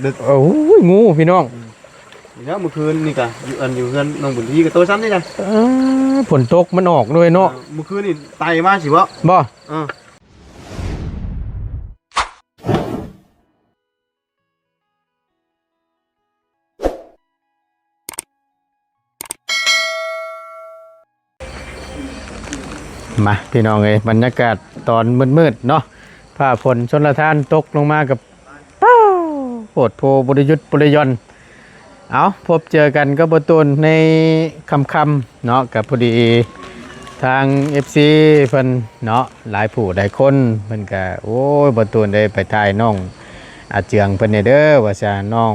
ดึกโอ้ยงูพี่น้องนี่นะเมื่อคืนนี่กะอยู่เงินน้องบุญที่กับโตซ้ำนี่นะฝนตกมันออกด้วยเนาะเมื่อคืนนี่ไตมาสิวะบ่มาพี่น้องเอ้ยบรรยากาศตอนมืดๆเนาะผ้าฝนชนละทานตกลงมากับโปดโพบริยุทธ์บริยนเอาพบเจอกันก็บตูนในคำเนาะกับพอดีทาง FC เพิ่นเนาะหลายผู้หลายคนเพิ่นก็โอ้ยบตูนได้ไปถ่ายน้องอาเจืองเพิ่นเด้อว่าซะน้อง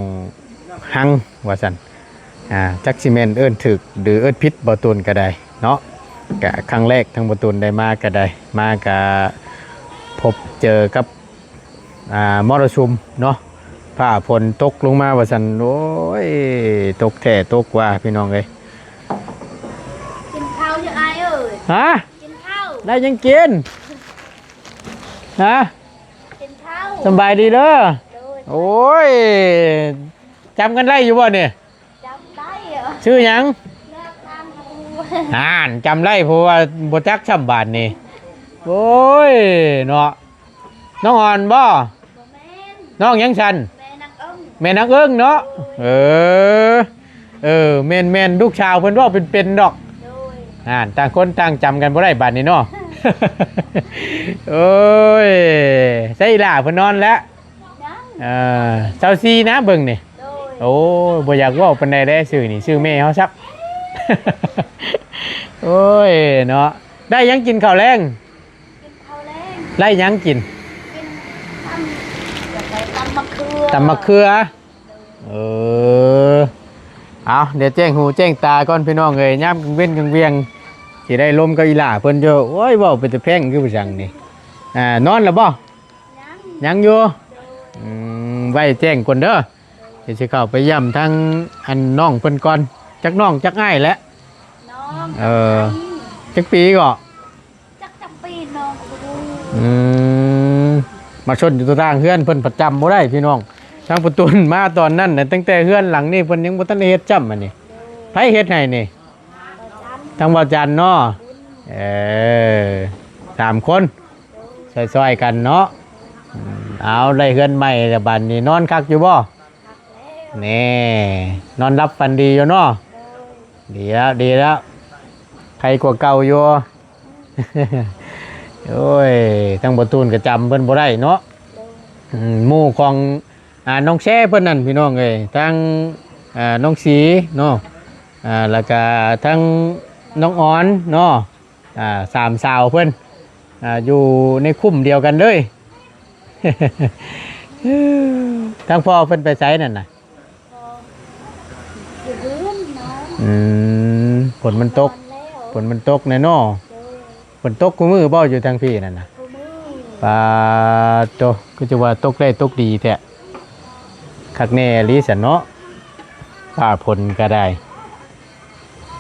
หังว่าซั่นจักซิเมนเอิ้นถึกหรือเอิ้นพิษบตูนก็ได้เนาะกะครั้งแรกทั้งบตูนได้มาก็ได้มากะพบเจอกับมรสุมเนาะผ้าฝนตกลงมาว่าซั่นโอ้ยตกแท้ตกว่าพี่น้องเอ้ยกินข้าวยังไงเอ่ยฮะกินข้าวได้ยังกินฮะกินข้าวสบายดีเด้อโอ้ยจำกันได้อยู่บ่เนี่ยจำได้เหรอชื่อหยังเลิกทำจำได้เพราะว่าบ่จักช่ำบาทนี่โอ้ยเนาะน้องอ่อนบ่น้องยังชันแม่นักเอิ้งเนาะแม่นลูกชาวเพิ่นว่าเป็นดอกต่างคนต่างจำกันบ่ได้บาดนี้เนาะโอ้ยใส่ล่ะเพิ่นนอนแล้วเจ้าซีนะเบิ่งนี่โอ้บ่อยากเว้าปานใดได้ชื่อนี่ชื่อแม่เฮาซับโอ้ยเนาะได้ยังกินข้าวแรงไล่ยังกินตำมะเขือเอาเดี๋ยวแจ้งหูแจ้งตาก่อนพี่น้องเอ้ยย่ำกังเว้นกังเวียงสิได้ลมก็อีหล่าเพิ่นเยอะโอ้ยเว้าเป็นตะแพงคือบ่จังนี่นอนแล้วบ่ยังอยู่ไว้แจ้งก่อนเด้อเดี๋ยวสิเข้าไปย่ำทั้งอันน้องเพิ่นก่อนจักน้องจักอ้ายแหละจักปีก็จักปีน้องมาชนอยู่ตัวทางเฮือนเพิ่นประจำบ่ได้พี่น้องทางประตูมาตอนนั้นน่ะตั้งแต่เฮือนหลังนี่เพิ่นยังบ่ทันได้เฮ็ดจ้ำอันนี้ไผเฮ็ดให้นี่ทางบ่จันเนาะ3คนซอยๆกันเนาะเอาได้เฮือนใหม่แล้วบัดนี้นอนคักอยู่บ่นี่นอนรับฝันดีอยู่เนาะดีแล้วใครกว่าเก่าอยู่โอ้ยทั้งประตูนก็จำเพิ่นบ่ได้เนาะหมู่ของน้องแช่เพิ่นนั่นพี่น้องเอ้ยทั้งน้องสีเนาะแล้วก็ทั้งน้องอ่อนเนาะ3สาวเพิ่นอยู่ในคุ้มเดียวกันเลยทั้งพ่อเพิ่นไปไสนั่นน่ะฝนมันตกแน่เนาะฝนตกกูมือบ่อยู่ทางพี่นั่นน่ะปลาโตก็จะว่าตกได้ตกดีแท้คักแน่ลิสันเนาะป่าฝนก็ได้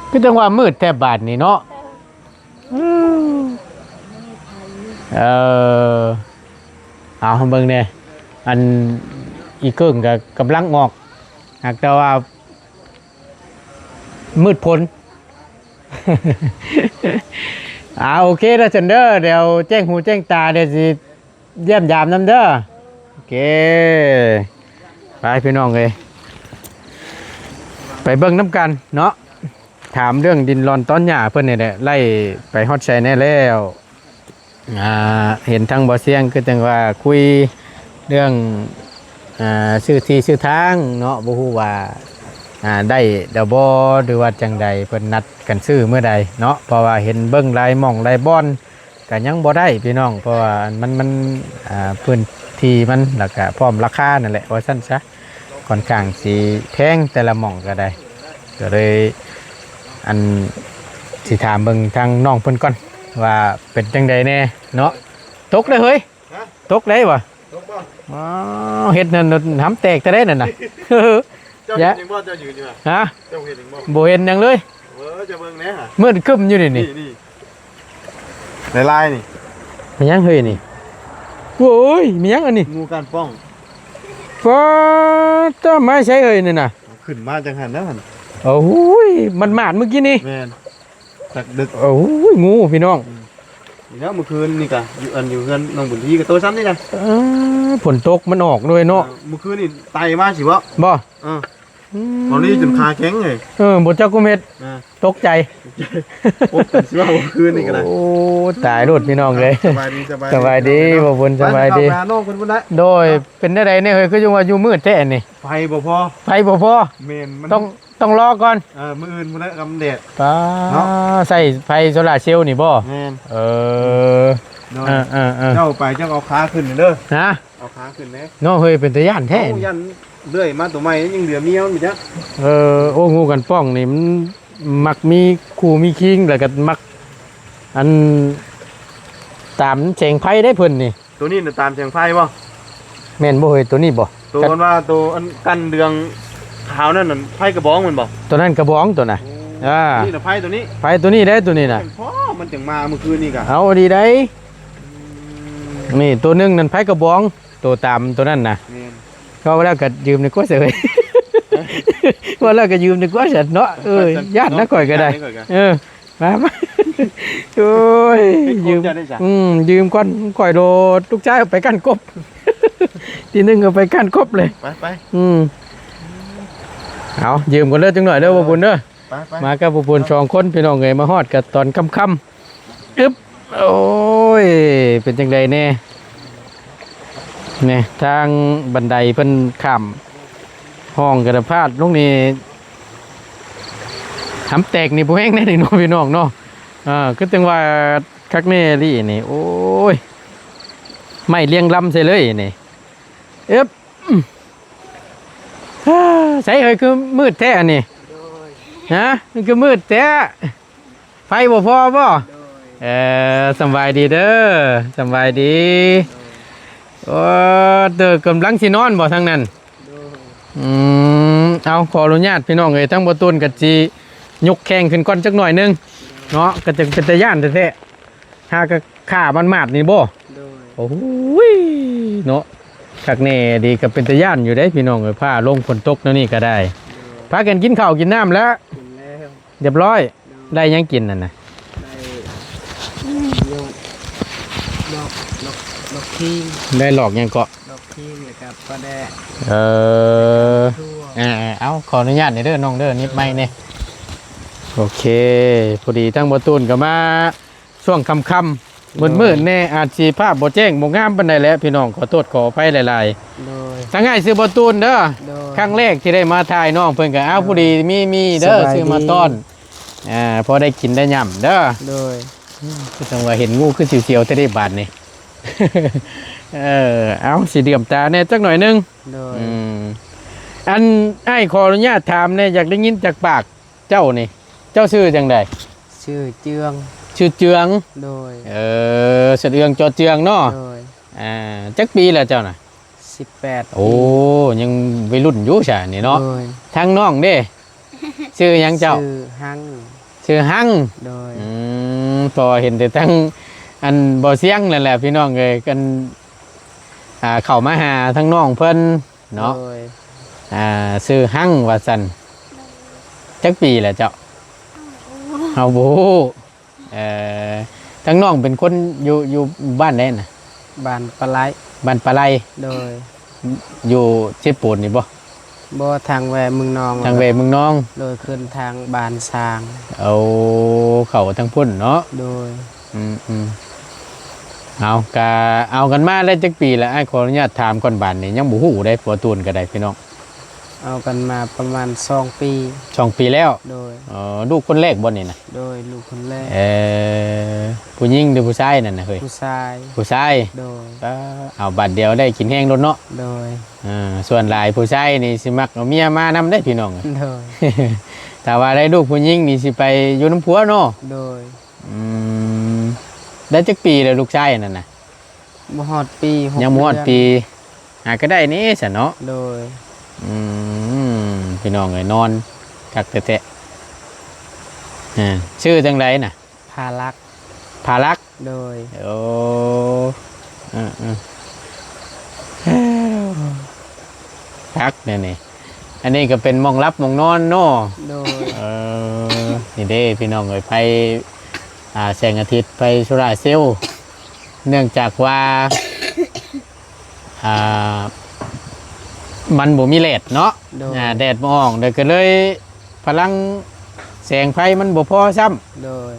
ก็จังว่ามืดแทบบาดนี่เนาะเอาเบิ่งเนี่ยอันอีเกิ้งก็กำลังงอกหากแต่ว่ามืดพ้นโอเคแล้วจันเด้อเดี๋ยวแจ้งหูแจ้งตาเดี๋ยวสิเยี่ยมยามน้ำเด้อโอเคไปพี่น้องเลยไปเบิ่งน้ำกันเนาะถามเรื่องดินรอนต้นหญ้าเพื่อนนี่แหละไล่ไปฮอดใส่แน่แล้วเห็นทางบ่อเสียงคือจังว่าคุยเรื่องชื่อที่ชื่อทางเนาะบ่ฮู้ว่าได้เดบอหรือว่าจังใดเพิ่นนัดกันซื้อเมื่อใดเนาะเพราะว่าเห็นเบิ้งลายหม่องลายบอนก็ยังบ่ได้พี่น้องเพราะว่ามันพื้นที่มันแล้วก็พร้อมราคานั่นแหละว่าซั่นซะค่อนข้างสิแพงแต่ละหม่องก็ได้ก็เลยอันสิถามเบิ่งทางน้องเพิ่นก่อนว่าเป็นจังใดแน่เนาะตกเลยเฮ้ยตกเลยบ่อ๋อเฮ็ดนั่นหำแตกแต่ได้นั่นน่ะเจ้าเห็นยังบ่เจ้าอยู่นี่ว่ะฮะเจ้าเห็นยังบ่บ่เห็นยังเลยจะเบิ่งแหน่ฮะมืดครึ้มอยู่นี่ลายนี่มียังเฮ้ยนี่โอ้ยมียังอันนี้งูการป้อง ฟ้าต้นไม้ใช้เอ่ยนี่น่ะ ขึ้นมาจังหันแล้วหัน โอ้ยมันหมาดเมื่อกี้นี่ แม่นตักดึก โอ้ยงูพี่น้อง นี่แล้วเมื่อคืนนี่กะอยู่เฮือนน้องบุญที่กับตัวซ้ำนี่นะ ฝนตกมันออกด้วยเนาะ เมื่อคืนนี่ไตมาสิวะ บ่ ตอนนี้จนคาแข็งเลย บทเจ้ากุมเฮ็ดตกใจ โอ้สิว่าเมื่อคืนนี่ก็ได้ โอ้ตายรถพี่น้องเลย สบายดี สบายดีบ่บุญสบายดี ไปน้องคนพุ่นละ โดยเป็นได้ไดเนี่ยเฮ้ยคือจังว่าอยู่มืดแท้นี่ ไฟบ่พอ ไฟบ่พอ เมนมัน ต้องรอก่อน มื้ออื่นพุ่นละกำแดด ป้า เนาะ ใส่ไฟโซล่าร์เซลล์นี่บ่ แม่น เออ เนาะ เออ เจ้าไปเจ้าเอาขาขึ้นเด้อ นะ เอาขาขึ้นแน่ เนาะเฮ้ยเป็นตาย่านแท้ เอายันเรื่อยมาตัวใหม่ยังเหลือเมียมันอยู่จ้ะ โอ้งูกันป้องนี่มันมักมีคู่มีคิงแล้วก็มักอันตามแสงไฟได้เพิ่นนี่ ตัวนี้น่ะตามแสงไฟบ่ แม่นบ่เฮ้ยตัวนี้บ่ ตัวมันว่าตัวอันกันเดืองขาวนั่นน่ะไฟกระบองมันบ่ ตัวนั้นกระบองตัวน่ะอ่า นี่น่ะไฟตัวนี้ ไฟตัวนี้ได้ตัวนี้น่ะ พ่อมันจังมาเมื่อคืนนี่กะ เอาดีได้นี่ตัวหนึงนั่นไฟกระบองตัวตามตัวนั้นน่ะ แม่น ก็แล้วก็ยืมในกัวเสยว่าแล้วก็ยืมในกัวเสร็จเนาะญาตินักก่อยก็ได้ มาโอ้ยยืมยืมก้อนก่อยโดดลูกชายเอาไปกั้นกบทีนึงเอาไปกั้นกบเลย ไป เอายืมกันเด้อจังหน่อยเด้อบ่บุญเด้อ ไป มากับบ่บุญ2คนพี่น้องเอ้ยมาฮอดกันตอนค่ำๆอึ๊บโอ้ยเป็นจังไดแน่นี่ทางบันไดเพิ่นข้ามห้องกระพาดลงนี่ทำแตกนี่บ่แห้งแน่นี่เนาะพี่น้องเนาะคือจังว่าคักแน่ลี่นี่โอ้ยไม่เลี้ยงลำใส่เลยนี่อึ๊บใส่เอ้ยคือมืดแท้อันนี้ฮะมันคือมืดแท้ไฟบ่พอบ่สำบายดีเด้อสำบายดีโอ้เด้อกำลังสินอนบ่ทางนั้นเอาขออนุญาตพี่น้องเอ้ยทั้งบ่ตูนกับจียกแข้งขึ้นก่อนจักหน่อยนึงเนาะก็จะเป็นตะย่านแท้ๆหากขามันมาดนี่บ่โอ้ยเนาะคักแน่ดีก็เป็นตะย่านอยู่ได้พี่น้องเอ้ยผ้าลงฝนตกแล้วนี่ก็ได้พากันกินข้าวกินน้ำแล้วเรียบร้อยได้ยังกินนั่นน่ะ ดอกทิ้ง ได้หลอกยังเกาะ ดอกทิ้งเลยครับก็ได้ เอาขออนุญาตหน่อยเด้อน้องเด้อนิดไม่เนี่ยโอเคพอดีทั้งบ่ตูนก็มาช่วงค่ำๆมืดๆแน่อาจสิภาพบ่แจ้งบ่งามปานใดแหล้วพี่น้องขอโทษขออภัยหลาย โดย ๆทั้งง่ายซื้อบ่ตูนเด้อ โดย ครั้งแรกที่ได้มาถ่ายน้องเพิ่นก็พอดีมีเด้อ สบายดี ซื้อมาต้อนพอได้กินได้ย่ำเด้อ โดย คือจังว่าเห็นงูคือเสียวๆแต่ได้บาดนี่ เอาสิเดือมตาแน่จักหน่อยนึง โดย อันไอ้ขออนุญาตถามเนี่ยอยากได้ยินจากปากเจ้านี่ เจ้าชื่อจังใด ชื่อเจือง ชื่อเจือง โดย เสะเอืองจอเจืองเนาะ โดย จักปีแล้วเจ้าน่ะ 18 โอ้ยังวัยรุ่นอยู่ใช่นี่เนาะ โดย ทางน้องเด้ชื่อหยังเจ้า ชื่อหัง ชื่อหัง โดย พอเห็นแต่ทั้งอันบ่เสียงนั่นแหละพี่น้องเลยกันเข้ามาหาทั้งน้องเพิ่นเนาะ โดย ชื่อหังว่าซั่นจักปีแหละเจ้าเอาโบทั้งน้องเป็นคนอยู่บ้านไหนน่ะ บ้านปลาไหล บ้านปลาไหล โดย อยู่เชฟปูนนี่บ่ บ่ทางแวเมืองนอง ทางเวเมืองน้อง โดยขึ้นทางบ้านสร้าง เอาเข้าทางพุ่นเนาะ โดย เอากันมาได้จักปีแล้วไอ้ขออนุญาตถามก่อนบานนี่ยังบ่ฮู้ได้ผัวตูนก็ได้พี่น้อง เอากันมาประมาณ2 ปี 2 ปีแล้ว โดย ลูกคนแรกบ่นี่นะ โดยลูกคนแรก ผู้หญิงหรือผู้ชายนั่นน่ะเฮ้ย ผู้ชาย ผู้ชาย โดย เอาบัดเดียวได้กินแห้งรถเนาะ โดย ส่วนหลายผู้ชายนี่สิมักเอาเมียมานำได้พี่น้อง โดย ถ้าว่าได้ลูกผู้หญิงนี่สิไปอยู่น้ำผัวเนาะ โดย ได้จักปีแล้วลูกชายนั่นน่ะ บ่ฮอดปี6 ยังบ่ฮอด เดืน ปีก็ได้นี่ซะเนาะ โดย พี่น้องเอ้ยนอนกักแตะชื่อจังไดน่ะ พาลัก ภารักษ์ โดย โอ้ คักเนี่ยนี่อันนี้ก็เป็นหมองรับหมองนอนเนาะ โดย นี่เด้พี่น้องเอ้ยไปแสงอาทิตย์ไปโซลาร์เซลล์เนื่องจากว่ามันบ่มีแดดเนาะ โดย แดดบ่ออกเด้ก็เลยพลังแสงไฟมันบ่พอซ้ำ โดย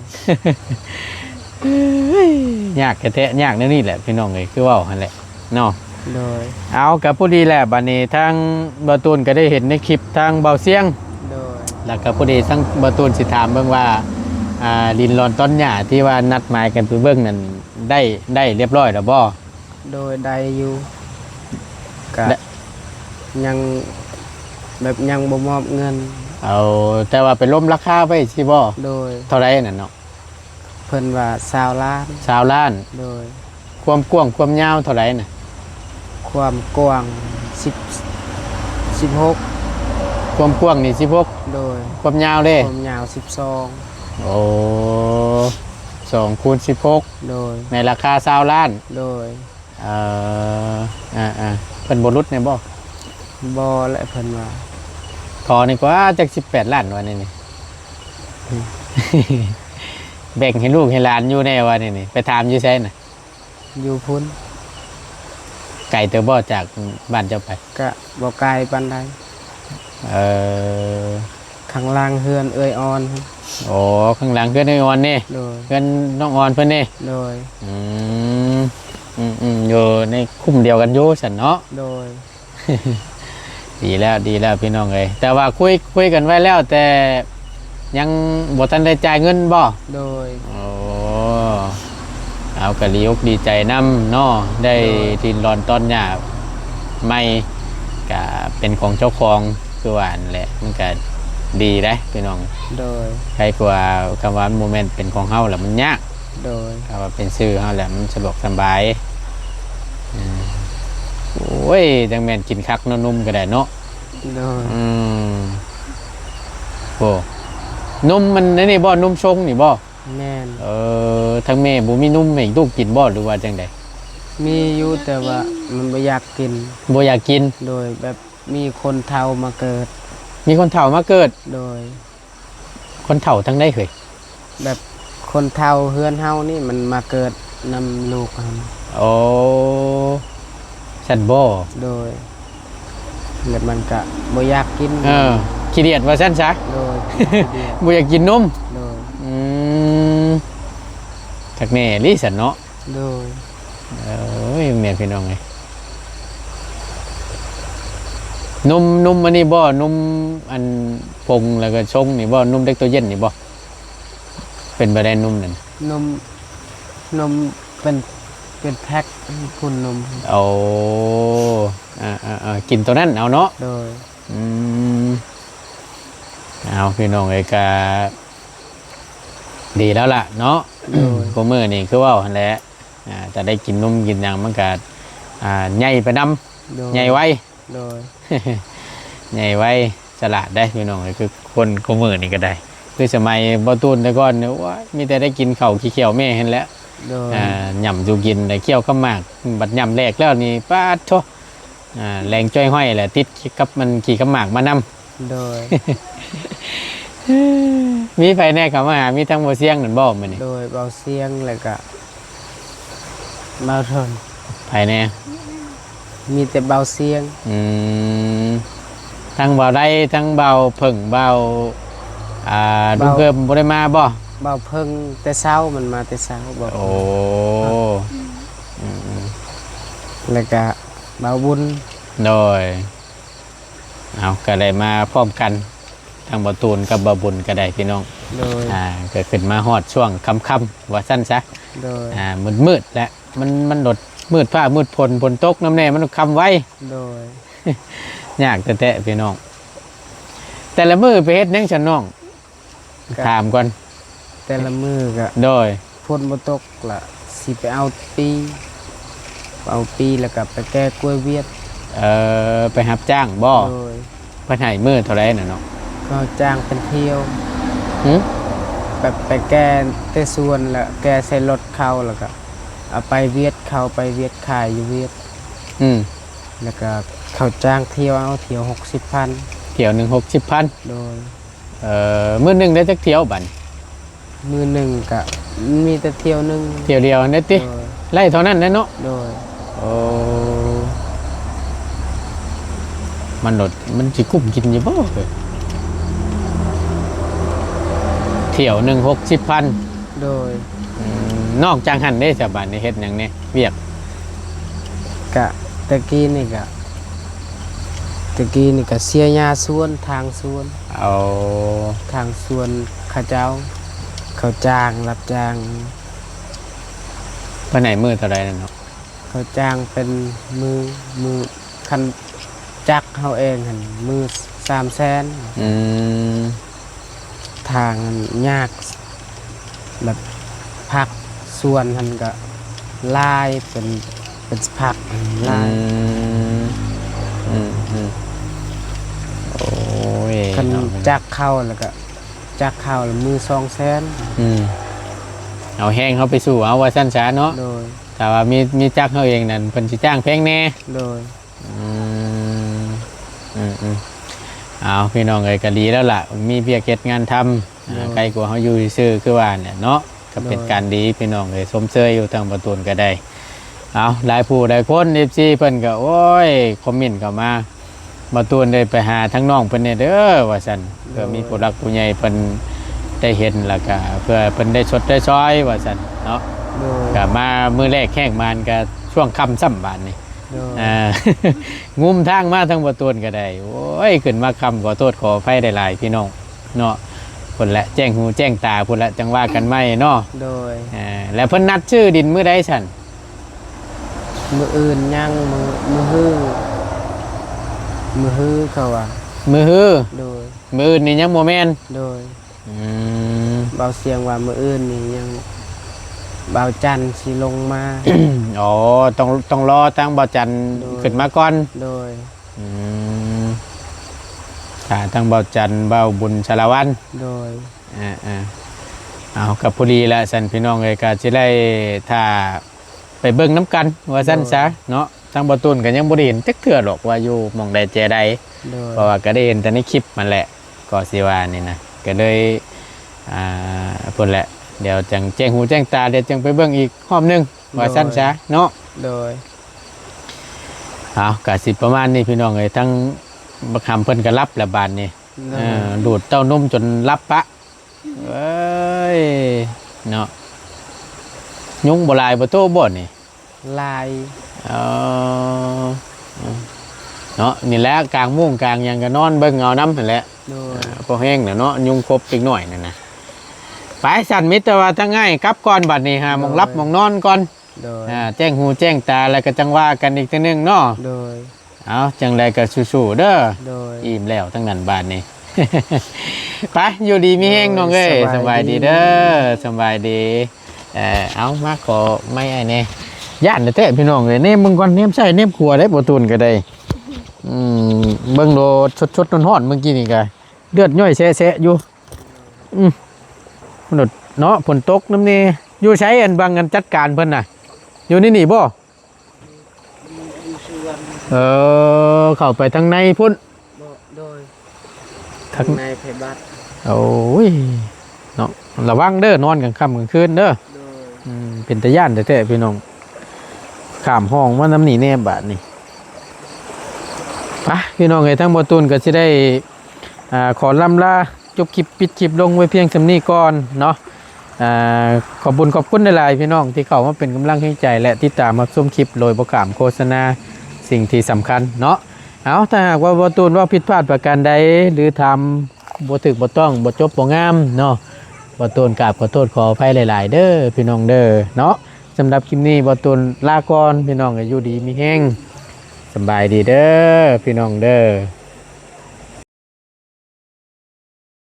ยากแท้ๆยากแนวนี้แหละพี่น้องเอ้ยคือเว้าหั่นแหละเนาะ โดย เอากับผู้ดีแหละบัดนี้ทางบ่ตูนก็ได้เห็นในคลิปทางเบาเสียง โดย แล้วก็ผู้ดีทั้งบ่ตูนสิถามเบิ่งว่าลินรอนต้นหญ้าที่ว่านัดหมายกันไปเบิ่งนั่นได้เรียบร้อยแล้วบ่ โดยได้อยู่ก็ ได้ ยังแบบยังบ่มอบเงิน เอาแต่ว่าไปล้มราคาไว้สิบ่ โดย เท่าไหร่นั่นเนาะ เพิ่นว่า20 ล้าน 20 ล้าน โดย ความกว้างความยาวเท่าไหร่น่ะ ความกว้าง16 ความกว้างนี่16 โดย ความยาวเด้ ความยาว12 โอ้2คูณ16 โดย ในราคา20 ล้าน โดย เพิ่นบ่ลดแน่บ่ บ่และเพิ่นว่า ขอนี่กว่าจัก18 ล้านวันนี้นี่ แบ่งให้ลูกให้หลานอยู่แน่วันนี้นี่ไปถามอยู่ไสน่ะ อยู่พุ่น ไก่เตอบ่จากบ้านเจ้าไป ก็บ่ไกลปานใด เออ ข้างล่างเฮือนเอ้ยออนครับ โอ้ข้างหลังเพื่อนน้องออนนี่ โดย เพื่อนน้องออนเพื่อนนี่ โดย อืมอยู่ในคุ้มเดียวกันอยู่สันเนาะ โดย ดีแล้วพี่น้องเอ้ยแต่ว่าคุยกันไว้แล้ว แต่ยังบ่ทันได้จ่ายเงินบ่ โดย โอ้เอากะลีอกดีใจนำเนาะได้ดินรอนต้นหญ้าใหม่ก็เป็นของเจ้าของคือว่านั่นแหละมันก็ดีได้พี่น้อง โดย ใครกว่าคำว่าโมเมนต์เป็นของเฮาแหละมันยาก โดย คำว่าเป็นชื่อเฮาแหละมันสะดวกสบายโอ้ยจังแม่นกินคักเนาะนุ่มก็ได้เนาะ โดย โอ้นุ่มมันนี่บ่นุ่มชงนี่บ่ แม่น ทั้งแม่บ่มีนุ่มให้ลูกกินบ่หรือว่าจังได๋ มีอยู่แต่ว่ามันบ่อยากกิน บ่อยากกิน โดยแบบมีคนเฒ่ามาเกิด มีคนเฒ่ามาเกิด โดย คนเฒ่าทั้งได้เคย แบบคนเฒ่าเฮือนเฮานี่มันมาเกิดนำลูกครับ โอ้ฉันบ่ โดยแล้วมันก็บ่อยากกิน ขี้เดียดว่าซั่นซะ โดย บ่อยากกินนม โดย ทักแน่ลิสันเนาะ โดย แม่พี่น้องไงนุ่มอันนี้บ่นุ่มอันปงแล้วก็ชงนี่บ่นุ่มเด็กตัวเย็นนี่บ่เป็นบ่ได้นุ่มนั่น นมเป็นแพ็คพุ่นนม เอากินตัวนั้นเอาเนาะ โดย เอาพี่น้องไอ้กาดีแล้วล่ะเนาะกูมื้อนี่คือว่าหั่นแหละจะได้กินนมกินหยังมันก็ใหญ่ไปนำ โดย ใหญ่ไว โดย ใหญ่ไว้ฉลาดได้พี่น้องคือคนโคมือนี่ก็ได้คือสมัยบ่ตูนแต่ก่อนเนี่ยว่ามีแต่ได้กินข้าวขี้เขียวแม่เห็นแล้ว โดย หย่ำอยู่กินได้เคี่ยวข้าวหมากบัดหย่ำแรกแล้วนี่ป้าดโธแรงจ้อยห้อยแหละติดกับมันขี่ข้าวหมากมานำ โดย มีไฟแน่ครับมาหามีทั้งโมเสียงนั่นบ่มื้อนี่ โดยเบาเสียงแล้วก็เบาทน ไฟแน่ มีแต่เบาเสียง ทั้งเบาได้ทั้งเบาเพิ่งเบาดุเกิมบ่ได้มาบ่ เบาเพิ่งแต่เช้ามันมาแต่เช้าบอก โอ้ แล้วก็เบาบุญ โดยเอาก็ได้มาพร้อมกันทางบ่ตูนกับบะบุญก็ได้พี่น้อง โดย ก็ขึ้นมาฮอดช่วงค่ำๆว่าสั้นซะ โดย มืดๆและมันโดดมืดฟ้ามืดฝนตกน้ำแน่มันค่ำไว้ โดย ยากแต่พี่น้องแต่ละมื้อไปเฮ็ดหยังฉันน้องถามก่อน แต่ละมือก็ โดย พ่นบ่ตกละสิไปเอาปีแล้วก็ไปแก้กล้วยเวียด ไปรับจ้างบ่ โดย เพิ่นให้มื้อเท่าไหร่น่ะเนาะ ก็จ้างเป็นเที่ยว หึ แบบไปแก้แต่ส่วนแล้วแก้ใส่รถเข้าแล้วก็เอาไปเวียดเข้าไปเวียดขายอยู่เวียด อืม แล้วก็ข เขาจ้างเที่ยวเอาเที่ยว 60,000 เที่ยวหนึ่ง60,000โดย มื้อหนึงได้จักเที่ยวบัด มือหนึ่งก็มีแต่เที่ยวหนึง เที่ยวเดียวได้ติ โดย ไล่เท่านั้นแหละเนาะ โดย โอ้มันหลดมันสิคุ้มกินอยู่บ่เอ้ยเที่ยวหนึ่ง60,000 โดย นอกจากหันได้จ้ะบัดนี้เฮ็ดหยังเนี่ยเวียก กะตะกี้นี่ก็เสียหญ้าสวนทางสวน เอา ทางสวนเขาเจ้า เขาจ้างรับจ้าง ไปไหนมื้อเท่าใดนั่นเนาะ เขาจ้างเป็นมือคันจักเขาเองหั่นมือ300,000 อืม ทางยากแบบผักส่วนหันก็ลายเป็นผักลาย โอ้ย คัน เนาะ จักเข้าแล้วก็จักเข้าแล้วมือ200,000 อืมเอาแห้งเขาไปสู่เอาว่าสั้นช้าเนาะ โดย แต่ว่ามีจักเขาเองนั่นเพิ่นสิจ้างแพงแน่ โดย เอาพี่น้องเอ้ยก็ดีแล้วล่ะมีเพียกเฮ็ดงานทำใครกลัวเขาอยู่ซื่อคือว่าเนี่ยเนาะก็เป็นการดีพี่น้องเอ้ยสมเชยอยู่ทางประตูนก็ได้เอาหลายผู้หลายคน FC เพิ่นก็โอ้ยคอมเมนต์เข้ามาประตูนได้ไปหาทั้งน้องเพิ่นเนี่ยเด้อว่าซั่นเพื่อมีผู้รักผู้ใหญ่เพิ่นได้เห็นแล้วก็เพื่อเพิ่นได้ชดได้ช้อยว่าซั่นเนาะ โดย ก็มามื้อแรกแข่งมานก็ช่วงค่ำซ้ำบานนี่ โดย งุมทางมาทั้งประตูนก็ได้โอ้ยขึ้นมาคำขอโทษขออภัยได้หลายพี่น้องเนาะพุ่นละแจ้งหูแจ้งตาพุ่นละจังว่ากันไม่เนาะ โดย แล้วเพิ่นนัดชื่อดินมื้อใดฉัน มืออื่นยังมือฮื้อเขาว่า มือฮือ โดย มืออื่นนี่ยังโมแมน โดย อืม เบาเสียงว่ามืออื่นนี่ยังเบาจันทร์สิลงมา อ๋อต้องรอตั้งบ่จันทร์ โดย ขึ้นมาก่อน โดย อืมถ้าตั้งบ่จันทร์เบาบุญชาละวัน โดย เอากับพอดีละสันพี่น้องเลยก็จะได้ถ้าไปเบิ่งน้ำกันว่าสั้นซะเนาะทางบ่ตุนกันยังบ่ได้เห็นจักเทื่อหรอกว่าอยู่หม่องใดแจใด โดย เพราะว่าก็ได้เห็นแต่ในคลิปมันแหละก็สิว่านี่นะก็เลยพุ่นแหละเดี๋ยวจังแจ้งหูแจ้งตาเดี๋ยวจังไปเบิ่งอีกรอบหนึงว่าสั้นซะเนาะ โดย เอาก็สิประมาณนี้พี่น้องเอ้ยทั้งบักคำเพิ่นก็รับแล้วบาดนี้ดูดเต้านมจนรับปะเอ้ยเนาะยุงบ่ลายบ่โตบ่นี่ ลาย เนาะนี่แหละกลางมุ้งกลางหยังก็นอนเบิ่งเอาน้ำนั่นแหละ โดย พอแห้งแล้วเนาะยุงครบอีกหน่อยนั่นนะไปสั่นมิตรว่าทั้งง่ายกลับก่อนบัดนี้ฮะมองรับมองนอนก่อน โดย แจ้งหูแจ้งตาแล้วก็จังว่ากันอีกทีนึงเนาะ โดย เอาจังไดก็สู้ๆเด้อ โดย อิ่มแล้วทั้งนั้นบาดนี้ ไปอยู่ดีมีแห้งน้องเอ้ยส ส บา บาย ยดี ดีเด้อสบายดีเอามาขอไม่ไอ้เนี่ยย่านแต่พี่น้องเลยเนมมึงก่อนเนมใส่เนมขัวได้ประตูนก็ได้เบิ่งโดชดๆร้อนๆเมื่อกี้นี่ก็เลือดย่อยแซะๆอยู่ฝนเนาะฝนตกน้ำนี่อยู่ใช้อันบางกันจัดการเพิ่นน่ะอยู่นี่บ่เข้าไปทางในพุ่น โดย ทาง ในไผบัตร โอ้ยเนาะระวังเด้อนอนกลางค่ำกลางคืนเด้อ โดย เป็นตะย่านแต่พี่น้องข้ามห้องว่าน้ำหนีแน่บาทนี่ไปพี่น้องไอ้ทั้งบอตูนก็จะได้ขอลำลาจบคลิปปิดคลิปลงไว้เพียงสำนี้ก่อนเนาะขอบคุณหลายๆพี่น้องที่เข้ามาเป็นกำลังใจและติดตามมาชมคลิปโดยประกาศโฆษณาสิ่งที่สำคัญเนาะเอาถ้าหากว่าบอตูนว่าผิดพลาดประการใดหรือทำบ่ถึกบ่ต้องบ่จบบ่งามเนาะบอตูนกราบขอโทษขออภัยหลายๆเด้อพี่น้องเด้อเนาะสำหรับคลิปนี้บอตูนลาก่อนพี่น้องอยู่ดีมีแห้งสบายดีเด้อพี่น้องเด้อ